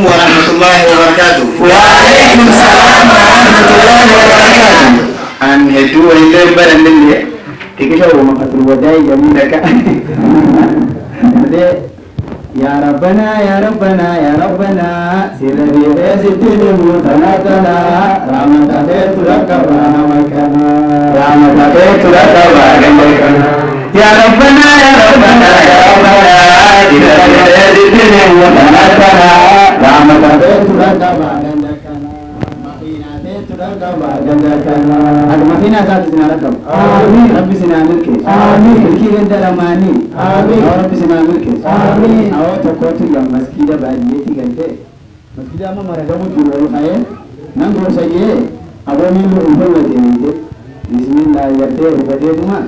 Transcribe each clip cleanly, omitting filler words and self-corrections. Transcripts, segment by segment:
ورحمة الله وبركاته. وعليكم السلام ورحمة الله وبركاته. أن هدو هندم برن اللي تكشوا مقتل وداي جميلك. يا ربنا يا ربنا يا ربنا سر بيزيد المتناتنا رحمة بيت لك ورحمكنا رحمة بيت لك ورحمكنا يا ربنا يا ربنا يا ربنا سر بيزيد المتناتنا رحمة بيت لك ورحمكنا مخينا بيت لك ورحمكنا هذا مخينا ذات سناركم آمين رب سنا ملك آمين ملكي عند رماني آمين رب سنا ملك آمين أو تقوت يوم مسجد بعديتي عندك مسجد أما مرة مو جوال خير نعم سيئة أبو ميلو أمور وجهه بسم الله يرتيه وبديهما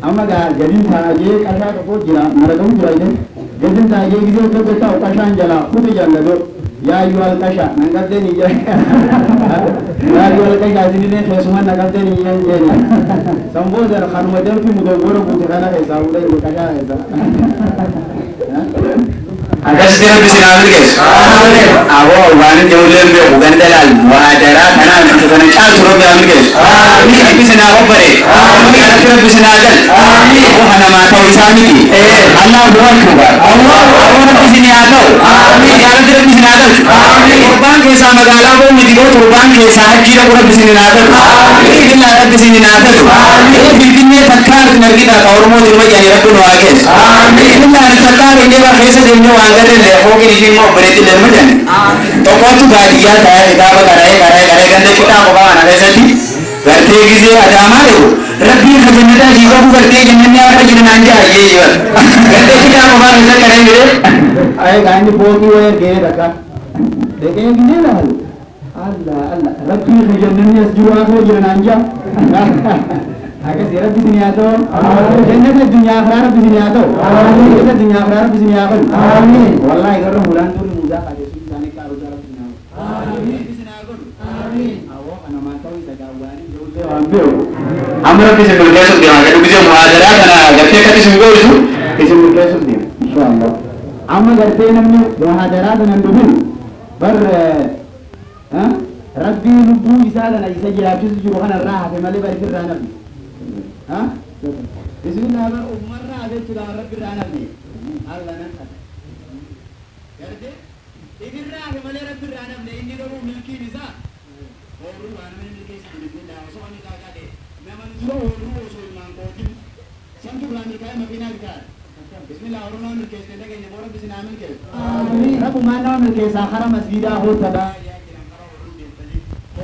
أما جالين ثاجي كذا كفوت جلا مرة مو جلا جالين ثاجي كذا كذا وكشان جلا كذا جلا دو يا يوال كشا نعكدني يا يوال كشا سيدنا خيسوما نعكدني يا سامبوزر خانوادر في مدوغورو بوتكانا كيسا ولا يوكشا كيسا akas dia bisa ngambil guys. Awal wanita jauh lebih bukan dalal. Wahadara karena kita kan cal suruh ngambil guys. Ini bisa ngambil beri. Ini kita bisa ngambil. Oh hana mata usami. Allah doa juga. Allah bisa ngambil. Kita bisa ngambil. Kurban kesa magala ko mitigo kurban kesa kira pura bisa ngambil. Ini kita bisa ngambil. Ini bikinnya takar kita orang mau terima jadi aku doa guys. Ini kita takar ini bahasa dia अगर ले होगी नहीं मो बड़े दिल में जाने तो कौन सी गाड़ियाँ था किताब कराए गंदे किताब होगा ना वैसे थी करते किसी अजामा ले वो रब्बी खजनता जीवा को करते जिन्हें आकर जिन्हें नांजा ये जीवन गंदे किताब होगा ऐसा करेंगे आए गांधी पोगी वो ये गेर रखा देखें कि नहीं रहा अल्लाह अल्लाह रब्बी खजनता जीवा को जिन्हें Nanja agar sirat di sini atau jannah dunia akhirat di sini atau kita dunia akhirat di sini apa amin wallahi kalau bulan tu muda ada sini sana kalau jalan di sini amin di sini aku amin awak kana mata kita jauhan jauh ambil amra bisa berkesan dia kalau bisa muhadara kana gerti kati semua itu bisa berkesan dia insyaallah amma gerti namanya muhadara dengan dulu ber rabbi lubu isa dan isa jilatu sujuhan arah kemale berkir nabi بسم الله مرة عليك لا رب العالمين الله ننسى كده إذن راه ملي رب العالمين إني لو ملكي نزاع قولوا أنا من ملكي سبحانه الله وسبحانه وتعالى ما من سوى الروح سوى من قوتي سمت بلا ملكي ما فينا بكار بسم الله الرحمن الرحيم كده كده نبورة بسم الله ملكي آمين رب ما نام ملكي ساخرة مسجدا هو تبا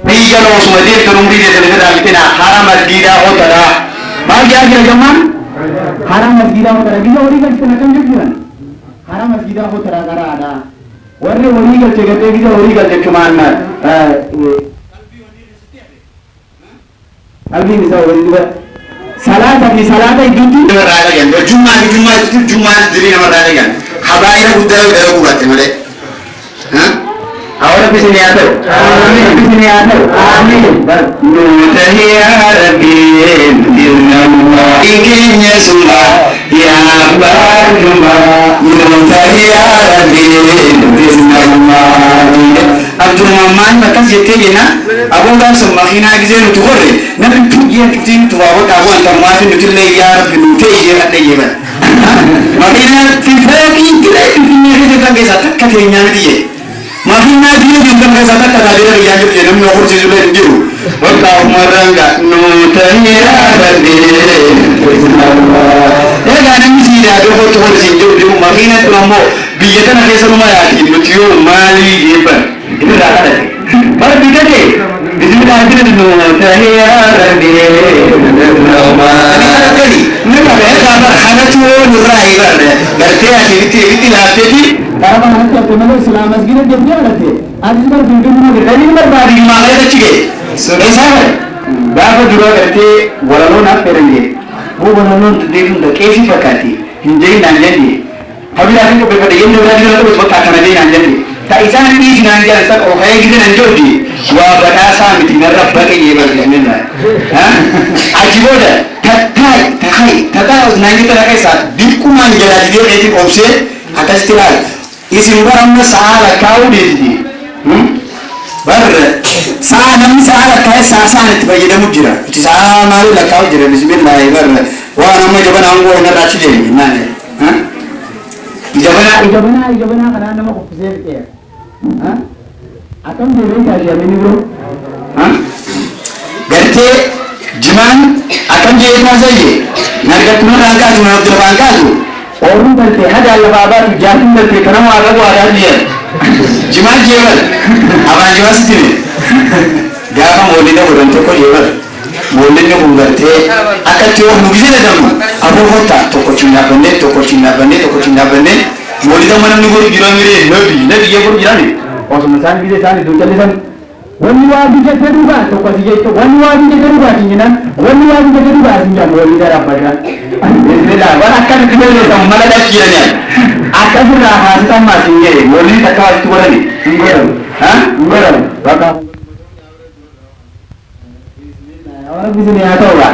بيجا لو سمدير كرونغي جيسے لگتا ہے کہ حرام مسجدا هو تبا ما क्या किया Zaman haram masjida ho tara bisa ori galte nakan jujuran haram masjida ho tara kara ada warre ori galte gate bisa ori galte cuman qalbi bisa ori juga salata itu berada kan Jumat diri nama berada kan habaira budaya buat male awal di sini atau amin di sini atau amin nutahi ya rabbi dirnallah ingin semua ya barjuma nutahi ya rabbi dirnallah Abdul Rahman maka jete na abun dan semahina gize nutu gore na tu ye tin tu awak abu antar mafi nutu le ya rabbi nutai ye ade ye ba makina tifaki kira ini kita ke satu katanya dia Mahina dia juga merasa tak ada lagi yang kita nak nak urus juga dia. Waktu merangga nutahira berdi. Ya kan ini sih dah dua tahun sinjau dia mahina tu lama. Biar kan ada semua lagi. Betul mali apa. Ini dah ada. Baru biar deh. Bismillah kita nutahira berdi. Ini ada kali. Ini apa? Kalau hana tu nurai berdi. Berarti aktiviti lah jadi. Karena nanti apa mana Islam masjid dia dia berarti. Ada juga video mana dari mana berada di mana ada cike. Selesai. Bapak juga berarti walau nak pergi. Bu walau dia pun kesi pakati. Hinjai nanjadi. Habis lagi tu berkata ini orang dia tu sebab tak nanjadi nanjadi. Tak isan ini nanjadi tak orang yang kita nanjadi. Wah berasa mesti nerap bagi dia berjaya. Ajiboda. Takai. Nanjadi terkai sah. Dikuman jalan dia itu opsi atas tirai. اسم برم سعالة كاودي بر سعالة من سعالة كاي سعسانة تبجي ده مجرى تسعى مالو لك كاودي بسم الله بر وانا ما جبنا عنقو هنا راشدين ناني ها جبنا كنا نما كفزير كيا ها أكم جبنا كذي أمين برو ها قرتي جمان أكم جبنا زي نرجع نور رانكازو نرجع رانكازو أورو قرتي هذا اللي بابا تجاهين قرتي كنا ما أرجو على ديال جمان جبل أبان جبل ستيني جاكم مولينا برون تكو جبل مولينا بقرتي أكتيو مبيزة دم أبو هتا تكو چنا بني مولينا mana nuguru jiran mire nabi ye guru jirani और मिसान भी देता है दूसरे दिन वन्यवादी के जरूर तो कभी ये तो वन्यवादी के जरूर आती है ना वन्यवादी के जरूर आती है वो इधर आप बढ़ा इसलिए ना वन अक्कड़ किधर लेता हूँ मला क्या किया नहीं अक्कड़ से ना हाथ का मारेंगे बोलने तक का वस्तु वाला नहीं हाँ बोलो बता और किसी ने आता होगा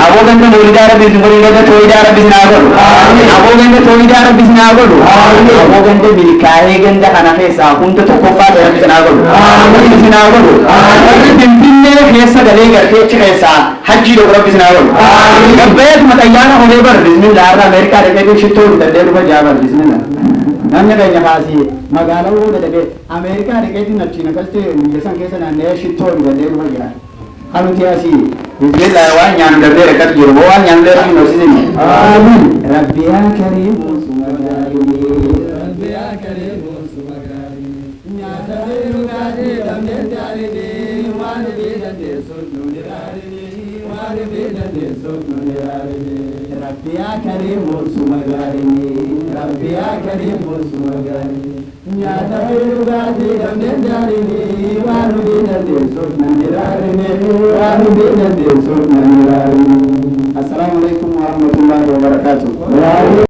अबो गंदे मोलिदार बिजनेस करेंगे तो थोड़ीदार बिजनेस ना करो अबो गंदे थोड़ीदार बिजनेस ना करो अबो गंदे बिल्काहे गंदे खाना के साकुन तो कोपा बिजनेस ना करो बिजनेस ना करो दिन ने कैसा गले करके कैसा हज्जी लोग बिजनेस ना करो गब्बेत मतयाना होने पर बिजनेस लारा अमेरिका रे के शितो दे रुपए जावर business namni kanya kasi magala wo da daga America da kai tin China kaste yasan kesa na ne shito da ne ruwa gira halu tiasi bismillah wa nyam da bere kat jiro wa nyam da rin nosini amin rabbi ya karim sumagari rabbi ya karim sumagari nya da ruga de damne tare de wa de de sunu dirare wa de de sunu dirare rabbi ya karim sumagari rabbi ya karim sumagari nya da ruga de damne tare de wa de sunu dirare Assalamualaikum warahmatullahi wabarakatuh.